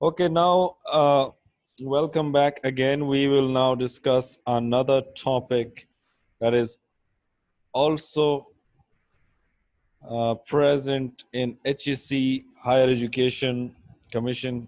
Okay, now welcome back again. We will now discuss another topic that is also present in HEC Higher Education Commission,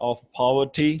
of poverty.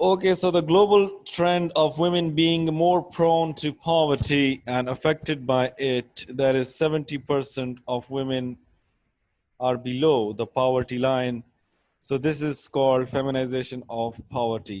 Okay, so the global trend of women being more prone to poverty and affected by it, that is 70% of women are below the poverty line. So this is called feminization of poverty.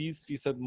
30%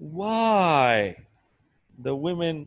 Why the women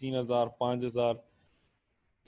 3,000 5,000,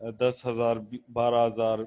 10,000 12,000,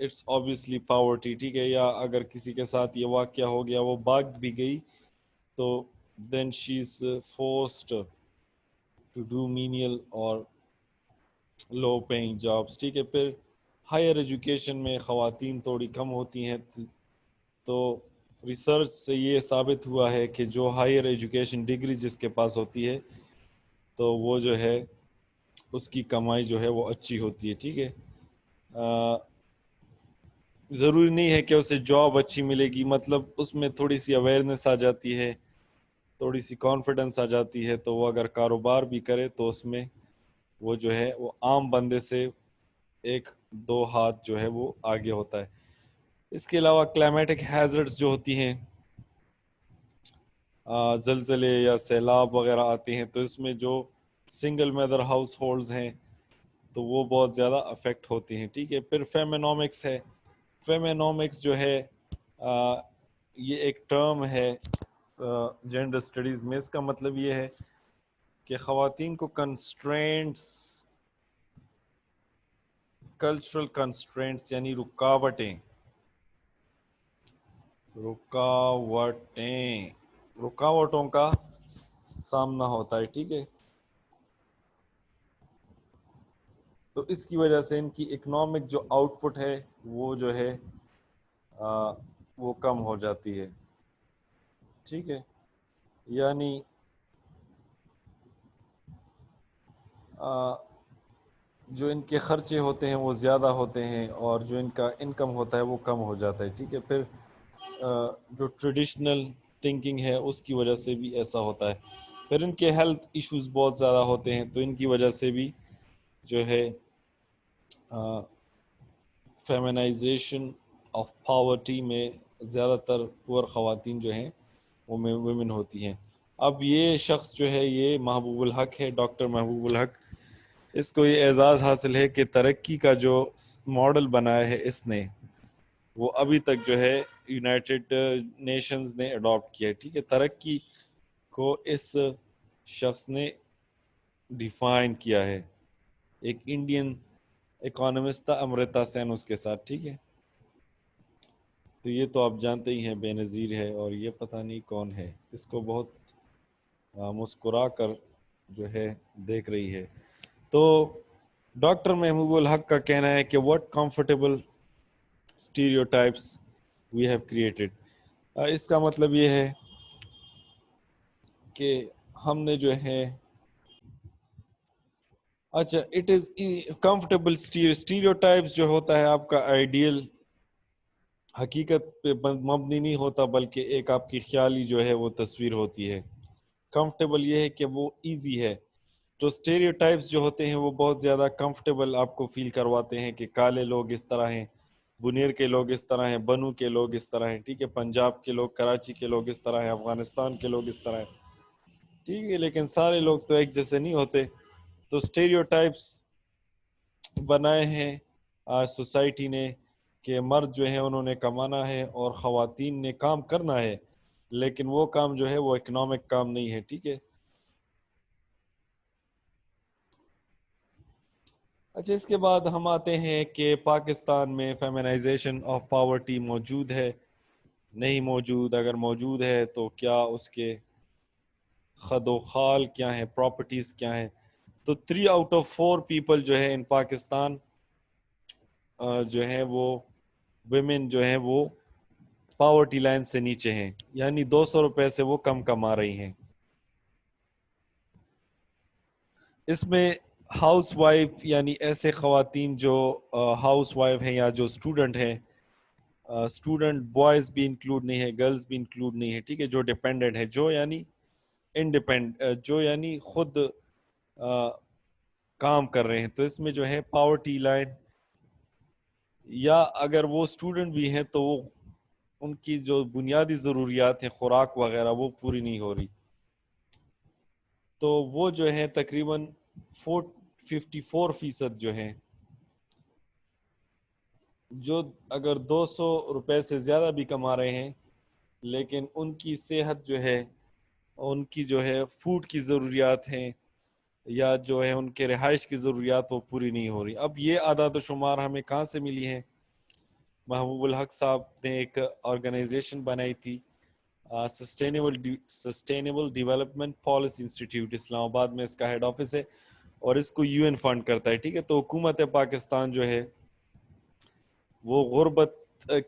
it's obviously poverty, ٹھیک ہے. یا اگر کسی کے ساتھ یہ واقعہ ہو گیا وہ بھاگ بھی گئی تو then she is forced to do menial or low paying jobs, ٹھیک ہے. پھر ہائر ایجوکیشن میں خواتین تھوڑی کم ہوتی ہیں. تو ریسرچ سے یہ ثابت ہوا ہے کہ جو ہائر ایجوکیشن ڈگری جس کے پاس ہوتی ہے تو وہ جو ہے اس کی کمائی جو ہے وہ اچھی ہوتی ہے, ٹھیک ہے. ضروری نہیں ہے کہ اسے جاب اچھی ملے گی, مطلب اس میں تھوڑی سی اویئرنیس آ جاتی ہے, تھوڑی سی کانفیڈنس آ جاتی ہے, تو وہ اگر کاروبار بھی کرے تو اس میں وہ جو ہے وہ عام بندے سے ایک دو ہاتھ جو ہے وہ آگے ہوتا ہے. اس کے علاوہ کلائمیٹک ہیزرڈز جو ہوتی ہیں, زلزلے یا سیلاب وغیرہ آتے ہیں, تو اس میں جو سنگل مدر ہاؤس ہولڈز ہیں تو وہ بہت زیادہ افیکٹ ہوتی ہیں, ٹھیک ہے. پھر فیمینومکس ہے. فیمینومکس جو ہے یہ ایک ٹرم ہے جینڈر اسٹڈیز میں. اس کا مطلب یہ ہے کہ خواتین کو کنسٹرینٹس, کلچرل کنسٹرینٹس یعنی رکاوٹوں کا سامنا ہوتا ہے, ٹھیک ہے. تو اس کی وجہ سے ان کی اکنامک جو آؤٹ پٹ ہے وہ جو ہے وہ کم ہو جاتی ہے, ٹھیک ہے. یعنی جو ان کے خرچے ہوتے ہیں وہ زیادہ ہوتے ہیں اور جو ان کا انکم ہوتا ہے وہ کم ہو جاتا ہے, ٹھیک ہے. پھر جو ٹریڈیشنل تھنکنگ ہے اس کی وجہ سے بھی ایسا ہوتا ہے. پھر ان کے ہیلتھ ایشوز بہت زیادہ ہوتے ہیں, تو ان کی وجہ سے بھی جو ہے فیمنائزیشن آف پاورٹی میں زیادہ تر پور خواتین جو ہیں وہ ویمن ہوتی ہیں. اب یہ شخص جو ہے یہ محبوب الحق ہے, ڈاکٹر محبوب الحق, اس کو یہ اعزاز حاصل ہے کہ ترقی کا جو ماڈل بنایا ہے اس نے, وہ ابھی تک جو ہے یونائٹڈ نیشنز نے اڈاپٹ کیا ہے, ٹھیک ہے. ترقی کو اس شخص نے ڈیفائن کیا ہے, ایک انڈین اکانومسٹ تھا امرتا سین اس کے ساتھ, ٹھیک ہے. تو یہ تو آپ جانتے ہی ہیں بے نظیر ہے, اور یہ پتہ نہیں کون ہے, اس کو بہت مسکرا کر جو ہے دیکھ رہی ہے. تو ڈاکٹر محبوب الحق کا کہنا ہے کہ what comfortable stereotypes we have created. اس کا مطلب یہ ہے کہ ہم نے جو ہے اچھا اٹ از کمفرٹیبل اسٹیریوٹائپس جو ہوتا ہے آپ کا آئیڈیل حقیقت پہ مبنی نہیں ہوتا, بلکہ ایک آپ کی خیالی جو ہے وہ تصویر ہوتی ہے. کمفرٹیبل یہ ہے کہ وہ ایزی ہے. تو اسٹیریوٹائپس جو ہوتے ہیں وہ بہت زیادہ کمفرٹیبل آپ کو فیل کرواتے ہیں کہ کالے لوگ اس طرح ہیں, بنیر کے لوگ اس طرح ہیں, بنو کے لوگ اس طرح ہیں, ٹھیک ہے, پنجاب کے لوگ, کراچی کے لوگ اس طرح ہیں, افغانستان کے لوگ اس طرح ہیں, ٹھیک ہے. لیکن سارے لوگ تو ایک جیسے نہیں ہوتے. تو اسٹیریوٹائپس بنائے ہیں سوسائٹی نے کہ مرد جو ہیں انہوں نے کمانا ہے اور خواتین نے کام کرنا ہے, لیکن وہ کام جو ہے وہ اکنامک کام نہیں ہے, ٹھیک ہے. اچھا اس کے بعد ہم آتے ہیں کہ پاکستان میں فیمنائزیشن آف پاورٹی موجود ہے, نہیں موجود, اگر موجود ہے تو کیا اس کے خد و خال کیا ہیں, پراپرٹیز کیا ہیں. تو 3 out of 4 پیپل جو ہے ان پاکستان جو ہیں وہ ویمن جو ہیں وہ پاورٹی لائن سے نیچے ہیں, یعنی 200 روپے سے وہ کم کما رہی ہیں. اس میں ہاؤس وائف یعنی ایسے خواتین جو ہاؤس وائف ہیں یا جو اسٹوڈنٹ ہیں, اسٹوڈنٹ بوائز بھی انکلوڈ نہیں ہے, گرلز بھی انکلوڈ نہیں ہے, ٹھیک ہے, جو ڈیپینڈنٹ ہے, جو یعنی جو یعنی خود کام کر رہے ہیں. تو اس میں جو ہے پاورٹی لائن, یا اگر وہ اسٹوڈنٹ بھی ہیں تو وہ ان کی جو بنیادی ضروریات ہیں خوراک وغیرہ وہ پوری نہیں ہو رہی, تو وہ جو ہیں تقریباً 54% جو ہیں, جو اگر 200 روپے سے زیادہ بھی کما رہے ہیں لیکن ان کی صحت جو ہے, ان کی جو ہے فوڈ کی ضروریات ہیں یا جو ہے ان کے رہائش کی ضروریات وہ پوری نہیں ہو رہی. اب یہ اعداد و شمار ہمیں کہاں سے ملی ہیں؟ محبوب الحق صاحب نے ایک آرگنائزیشن بنائی تھی سسٹینیبل ڈیولپمنٹ پالیسی انسٹیٹیوٹ، اسلام آباد میں اس کا ہیڈ آفس ہے اور اس کو یو این فنڈ کرتا ہے، ٹھیک ہے. تو حکومت پاکستان جو ہے وہ غربت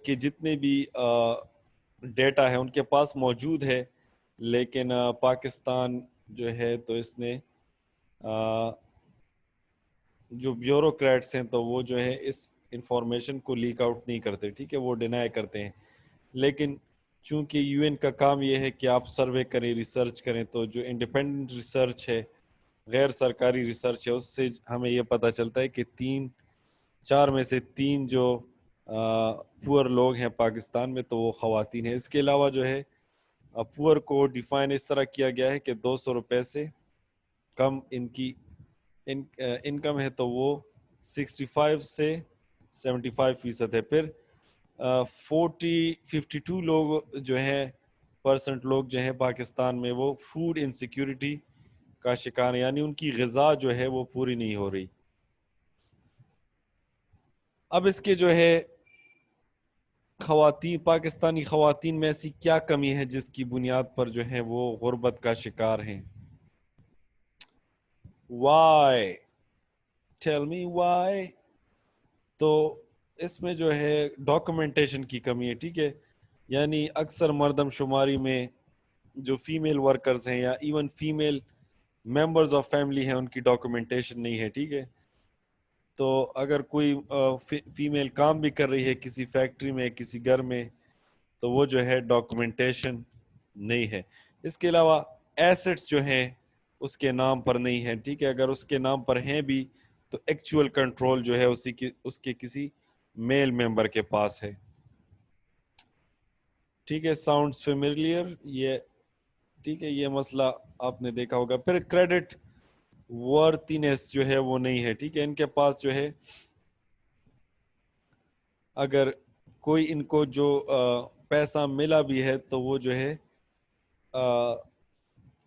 کے جتنے بھی ڈیٹا ہے ان کے پاس موجود ہے، لیکن پاکستان جو ہے تو اس نے جو بیوروکریٹس ہیں تو وہ جو ہے اس انفارمیشن کو لیک آؤٹ نہیں کرتے، ٹھیک ہے، وہ ڈینائی کرتے ہیں. لیکن چونکہ یو این کا کام یہ ہے کہ آپ سروے کریں، ریسرچ کریں، تو جو انڈیپینڈنٹ ریسرچ ہے، غیر سرکاری ریسرچ ہے، اس سے ہمیں یہ پتہ چلتا ہے کہ 4 میں سے 3 جو پور لوگ ہیں پاکستان میں تو وہ خواتین ہیں. اس کے علاوہ جو ہے پور کو ڈیفائن اس طرح کیا گیا ہے کہ 200 روپے سے کم ان کی انکم ہے تو وہ 65 سے 75% ہے. پھر 52 لوگ جو ہیں % لوگ جو ہیں پاکستان میں وہ فوڈ انسیکیورٹی کا شکار ہیں، یعنی ان کی غذا جو ہے وہ پوری نہیں ہو رہی. اب اس کے جو ہے پاکستانی خواتین میں ایسی کیا کمی ہے جس کی بنیاد پر جو ہے وہ غربت کا شکار ہیں؟ why tell me why. تو اس میں جو ہے ڈاکومنٹیشن کی کمی ہے، ٹھیک ہے، یعنی اکثر مردم شماری میں جو فیمیل ورکرز ہیں یا even female members of family ہیں ان کی ڈاکومنٹیشن نہیں ہے، ٹھیک ہے. تو اگر کوئی فیمیل کام بھی کر رہی ہے کسی فیکٹری میں، کسی گھر میں، تو وہ جو ہے ڈاکومنٹیشن نہیں ہے. اس کے علاوہ ایسٹس جو ہیں اس کے نام پر نہیں ہے، ٹھیک ہے، اگر اس کے نام پر ہیں بھی تو ایکچول کنٹرول جو ہے اس کے کسی میل ممبر کے پاس ہے. ٹھیک ہے، ساؤنڈز فیملیئر، یہ ٹھیک ہے، یہ مسئلہ آپ نے دیکھا ہوگا. پھر کریڈٹ ورتھینس جو ہے وہ نہیں ہے، ٹھیک ہے، ان کے پاس جو ہے اگر کوئی ان کو جو پیسہ ملا بھی ہے تو وہ جو ہے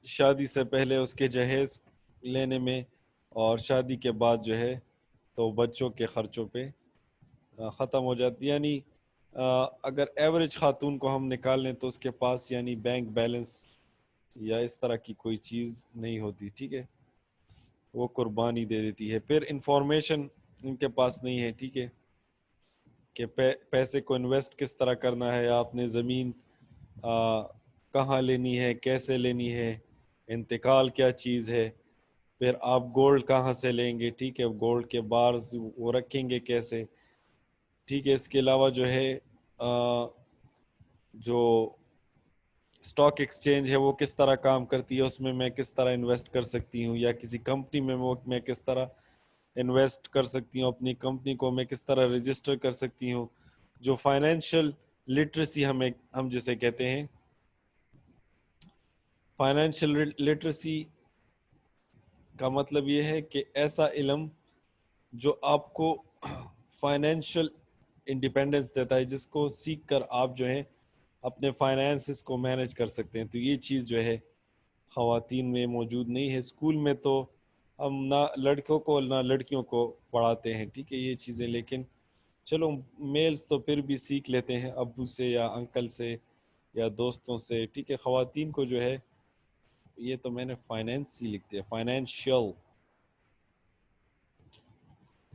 شادی سے پہلے اس کے جہیز لینے میں اور شادی کے بعد جو ہے تو بچوں کے خرچوں پہ ختم ہو جاتی. یعنی اگر ایوریج خاتون کو ہم نکال لیں تو اس کے پاس یعنی بینک بیلنس یا اس طرح کی کوئی چیز نہیں ہوتی، ٹھیک ہے، وہ قربانی دے دیتی ہے. پھر انفارمیشن ان کے پاس نہیں ہے، ٹھیک ہے، کہ پیسے کو انویسٹ کس طرح کرنا ہے، آپ نے زمین کہاں لینی ہے، کیسے لینی ہے، انتقال کیا چیز ہے، پھر آپ گولڈ کہاں سے لیں گے، ٹھیک ہے، گولڈ کے بارز وہ رکھیں گے کیسے، ٹھیک ہے. اس کے علاوہ جو ہے جو اسٹاک ایکسچینج ہے وہ کس طرح کام کرتی ہے، اس میں کس طرح انویسٹ کر سکتی ہوں، یا کسی کمپنی میں کس طرح انویسٹ کر سکتی ہوں، اپنی کمپنی کو میں کس طرح رجسٹر کر سکتی ہوں. جو فائنینشیل لٹریسی ہم جسے کہتے ہیں، فائنینشیل لٹریسی کا مطلب یہ ہے کہ ایسا علم جو آپ کو فائنینشیل انڈیپینڈنس دیتا ہے، جس کو سیکھ کر آپ جو ہیں اپنے فائنینسز کو مینج کر سکتے ہیں. تو یہ چیز جو ہے خواتین میں موجود نہیں ہے. اسکول میں تو ہم نہ لڑکوں کو نہ لڑکیوں کو پڑھاتے ہیں، ٹھیک ہے، یہ چیزیں، لیکن چلو میلز تو پھر بھی سیکھ لیتے ہیں ابو سے یا انکل سے یا دوستوں سے، ٹھیک ہے. خواتین کو جو ہے یہ تو میں نے فائنینس ہی لکھتے ہیں،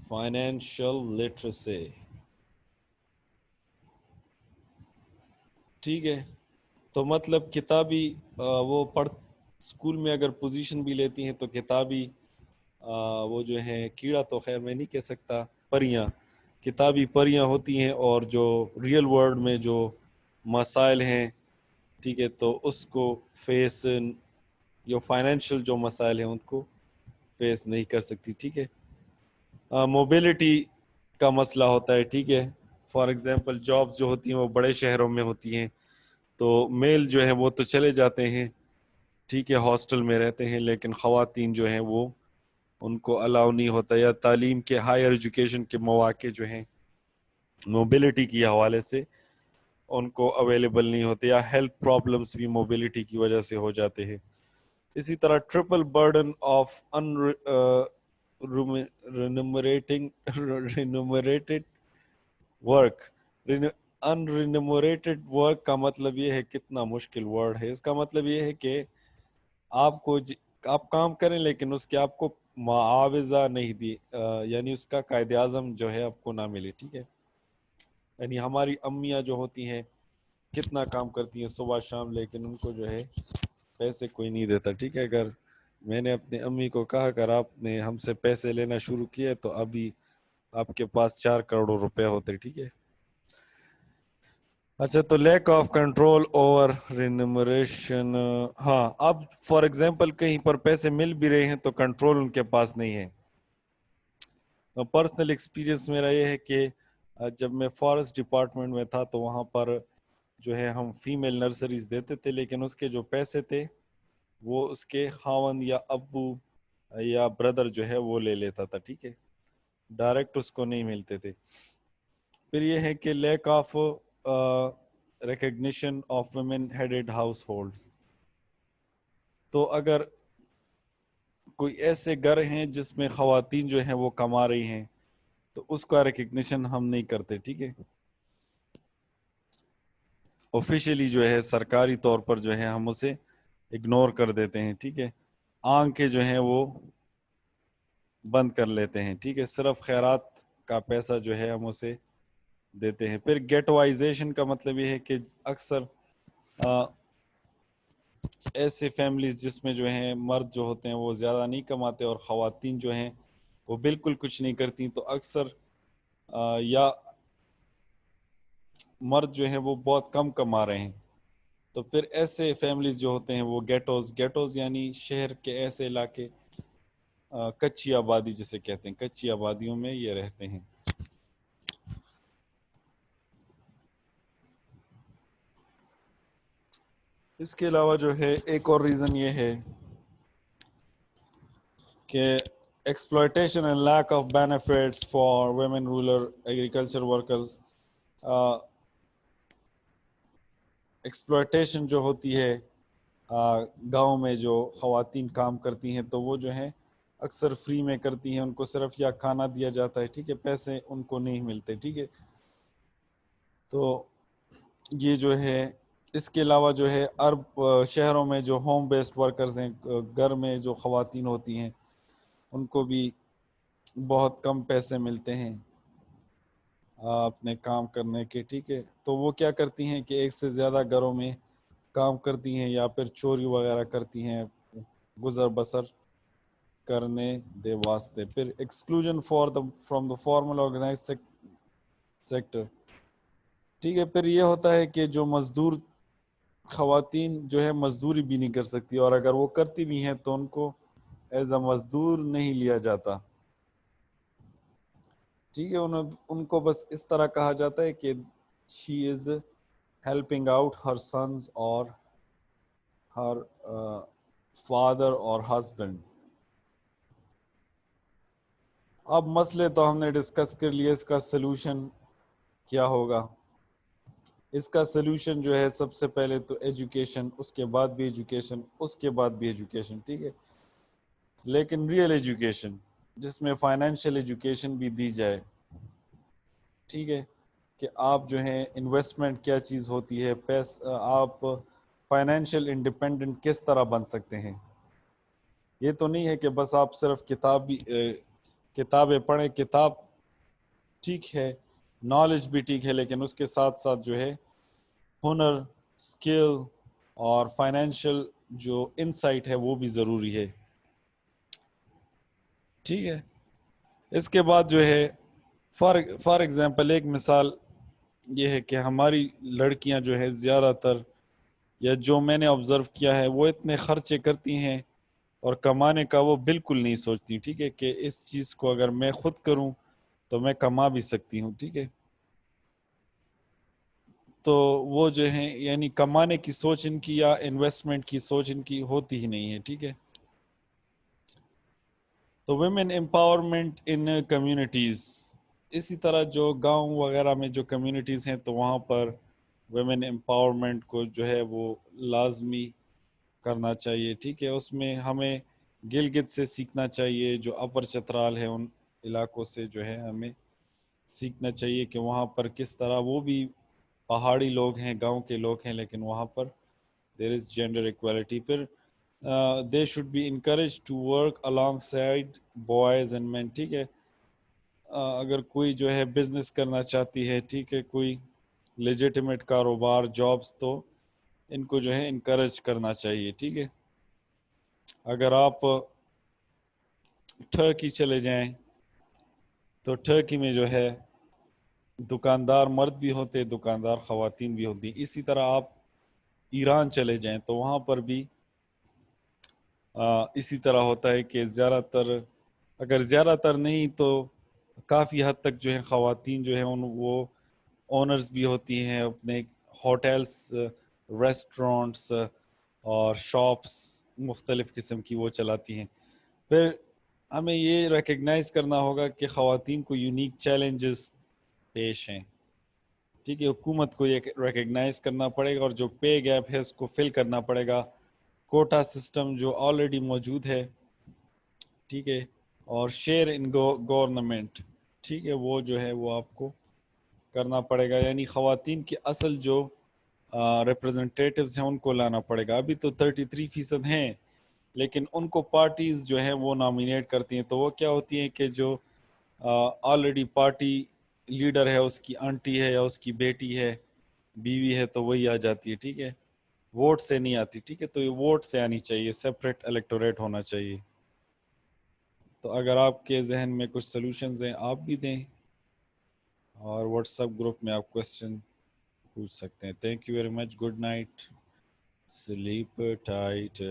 فائنینشیل لٹریسی، ٹھیک ہے. تو مطلب کتابی وہ اسکول میں اگر پوزیشن بھی لیتی ہیں تو کتابی وہ جو ہیں کیڑا تو خیر میں نہیں کہہ سکتا، پریاں، کتابی پریاں ہوتی ہیں، اور جو ریئل ورلڈ میں جو مسائل ہیں، ٹھیک ہے، تو اس کو فیس جو فائنینشیل جو مسائل ہیں ان کو فیس نہیں کر سکتی، ٹھیک ہے. موبیلٹی کا مسئلہ ہوتا ہے، ٹھیک ہے. فار ایگزامپل جابز جو ہوتی ہیں وہ بڑے شہروں میں ہوتی ہیں تو میل جو ہیں وہ تو چلے جاتے ہیں، ٹھیک ہے، ہاسٹل میں رہتے ہیں، لیکن خواتین جو ہیں وہ ان کو الاؤ نہیں ہوتا، یا تعلیم کے ہائر ایجوکیشن کے مواقع جو ہیں موبیلٹی کی حوالے سے ان کو اویلیبل نہیں ہوتے، یا ہیلتھ پرابلمس بھی موبیلٹی کی وجہ سے ہو جاتے ہیں. اسی طرح triple burden of remunerated work, unremunerated work کا مطلب یہ ہے، کتنا مشکل ورڈ ہے، اس کا مطلب یہ ہے کہ آپ کو آپ کام کریں لیکن اس کے آپ کو معاوضہ نہیں دی، یعنی اس کا قائد اعظم جو ہے آپ کو نہ ملے، ٹھیک ہے. یعنی ہماری امیاں جو ہوتی ہیں کتنا کام کرتی ہیں صبح شام، لیکن ان کو جو ہے پیسے کوئی نہیں دیتا، ٹھیک ہے. اگر میں نے اپنی امی کو کہا اگر آپ نے ہم سے پیسے لینا شروع کیے تو ابھی آپ کے پاس 4 کروڑ روپے ہوتے، ٹھیک ہے. اچھا، تو لیک آف کنٹرول اوور رینومریشن. ہاں، اب فار ایگزامپل کہیں پر پیسے مل بھی رہے ہیں تو کنٹرول ان کے پاس نہیں ہے. پرسنل ایکسپیرینس میرا یہ ہے کہ جب میں فارسٹ ڈپارٹمنٹ میں تھا تو وہاں پر جو ہے ہم فیمیل نرسریز دیتے تھے، لیکن اس کے جو پیسے تھے وہ اس کے خاوند یا ابو یا بردر جو ہے وہ لے لیتا تھا، ٹھیک ہے، ڈائریکٹ اس کو نہیں ملتے تھے. پھر یہ ہے کہ lack of recognition of women headed house holds. تو اگر کوئی ایسے گھر ہیں جس میں خواتین جو ہیں وہ کما رہی ہیں تو اس کا ریکگنیشن ہم نہیں کرتے، ٹھیک ہے. آفیشیلی جو ہے سرکاری طور پر جو ہے ہم اسے اگنور کر دیتے ہیں، ٹھیک ہے. آنکھیں جو ہیں وہ بند کر لیتے ہیں، ٹھیک ہے. صرف خیرات کا پیسہ جو ہے ہم اسے دیتے ہیں. پھر گیٹوائزیشن کا مطلب یہ ہے کہ اکثر ایسے فیملیز جس میں جو ہیں مرد جو ہوتے ہیں وہ زیادہ نہیں کماتے اور خواتین جو ہیں وہ بالکل کچھ نہیں کرتی، تو اکثر یا مرد جو ہیں وہ بہت کم کما رہے ہیں، تو پھر ایسے فیملیز جو ہوتے ہیں وہ گیٹوز یعنی شہر کے ایسے علاقے، کچی آبادی جسے کہتے ہیں، کچی آبادیوں میں یہ رہتے ہیں. اس کے علاوہ جو ہے ایک اور ریزن یہ ہے کہ exploitation and lack of benefits for women rural agriculture workers. Exploitation جو ہوتی ہے گاؤں میں جو خواتین کام کرتی ہیں تو وہ جو ہیں اکثر فری میں کرتی ہیں، ان کو صرف یا کھانا دیا جاتا ہے، ٹھیک ہے، پیسے ان کو نہیں ملتے، ٹھیک ہے. تو یہ جو ہے اس کے علاوہ جو ہے شہروں میں جو ہوم بیسڈ ورکرز ہیں، گھر میں جو خواتین ہوتی ہیں ان کو بھی بہت کم پیسے ملتے ہیں اپنے کام کرنے کے، ٹھیک ہے. تو وہ کیا کرتی ہیں کہ ایک سے زیادہ گھروں میں کام کرتی ہیں یا پھر چوری وغیرہ کرتی ہیں گزر بسر کرنے دے واسطے. پھر exclusion from the formal organise sector, ٹھیک ہے. پھر یہ ہوتا ہے کہ جو مزدور خواتین جو ہے مزدوری بھی نہیں کر سکتی، اور اگر وہ کرتی بھی ہیں تو ان کو ایز اے مزدور نہیں لیا جاتا، ٹھیک ہے. ان کو بس اس طرح کہا جاتا ہے کہ she is helping out her sons اور ہر فادر اور ہسبینڈ. اب مسئلے تو ہم نے ڈسکس کر لیے، اس کا سلوشن کیا ہوگا؟ اس کا سلوشن جو ہے سب سے پہلے تو ایجوکیشن، اس کے بعد بھی ایجوکیشن، اس کے بعد بھی ایجوکیشن، ٹھیک ہے. لیکن ریئل ایجوکیشن جس میں فائنینشیل ایجوکیشن بھی دی جائے، ٹھیک ہے، کہ آپ جو ہیں انویسٹمنٹ کیا چیز ہوتی ہے، آپ فائنینشیل انڈیپینڈنٹ کس طرح بن سکتے ہیں. یہ تو نہیں ہے کہ بس آپ صرف کتابیں پڑھیں، کتاب ٹھیک ہے، نالج بھی ٹھیک ہے، لیکن اس کے ساتھ ساتھ جو ہے ہنر، اسکل اور فائنینشیل جو انسائٹ ہے وہ بھی ضروری ہے، ٹھیک ہے. اس کے بعد جو ہے فار ایگزامپل ایک مثال یہ ہے کہ ہماری لڑکیاں جو ہے زیادہ تر، یا جو میں نے آبزرو کیا ہے، وہ اتنے خرچے کرتی ہیں اور کمانے کا وہ بالکل نہیں سوچتی، ٹھیک ہے، کہ اس چیز کو اگر میں خود کروں تو میں کما بھی سکتی ہوں، ٹھیک ہے. تو وہ جو ہیں یعنی کمانے کی سوچ ان کی یا انویسٹمنٹ کی سوچ ان کی ہوتی ہی نہیں ہے، ٹھیک ہے. تو ویمن امپاورمنٹ ان کمیونٹیز، اسی طرح جو گاؤں وغیرہ میں جو کمیونٹیز ہیں تو وہاں پر ویمن امپاورمنٹ کو جو ہے وہ لازمی کرنا چاہیے، ٹھیک ہے. اس میں ہمیں گلگت سے سیکھنا چاہیے، جو اپر چترال ہے ان علاقوں سے جو ہے ہمیں سیکھنا چاہیے کہ وہاں پر کس طرح، وہ بھی پہاڑی لوگ ہیں، گاؤں کے لوگ ہیں، لیکن وہاں پر دیر از جینڈر ایکویلٹی. پھر they should be encourage to work along side boys and men. ٹھیک ہے، اگر کوئی جو ہے بزنس کرنا چاہتی ہے، ٹھیک ہے، کوئی لیجیٹیمیٹ کاروبار، جابس، تو ان کو جو ہے انکریج کرنا چاہیے. ٹھیک ہے، اگر آپ ٹرکی چلے جائیں تو ٹرکی میں جو ہے دکاندار مرد بھی ہوتے، دکاندار خواتین بھی ہوتی. اسی طرح آپ ایران چلے جائیں تو وہاں پر بھی اسی طرح ہوتا ہے کہ زیادہ تر، اگر زیادہ تر نہیں تو کافی حد تک جو ہے خواتین جو ہیں وہ اونرز بھی ہوتی ہیں، اپنے ہوٹلس، ریسٹورنٹس اور شاپس مختلف قسم کی وہ چلاتی ہیں. پھر ہمیں یہ ریکگنائز کرنا ہوگا کہ خواتین کو یونیک چیلنجز پیش ہیں. ٹھیک ہے، حکومت کو یہ ریکگنائز کرنا پڑے گا، اور جو پے گیپ ہے اس کو فل کرنا پڑے گا. کوٹا سسٹم جو آلریڈی موجود ہے، ٹھیک ہے، اور شیئر ان گورنمنٹ، ٹھیک ہے، وہ جو ہے وہ آپ کو کرنا پڑے گا. یعنی خواتین کی اصل جو ریپرزنٹیٹیوز ہیں ان کو لانا پڑے گا. ابھی تو 33% ہیں، لیکن ان کو پارٹیز جو ہیں وہ نامینیٹ کرتی ہیں. تو وہ کیا ہوتی ہیں کہ جو آلریڈی پارٹی لیڈر ہے، اس کی آنٹی ہے یا اس کی بیٹی ہے، بیوی ہے، تو وہی آ جاتی ہے. ٹھیک ہے، ووٹ سے نہیں آتی. ٹھیک ہے، تو یہ ووٹ سے آنی چاہیے، سیپریٹ الیکٹوریٹ ہونا چاہیے. تو اگر آپ کے ذہن میں کچھ سلوشنز ہیں آپ بھی دیں، اور واٹس ایپ گروپ میں آپ کوسچن پوچھ سکتے ہیں. Thank you very much. Good night. Slip tight.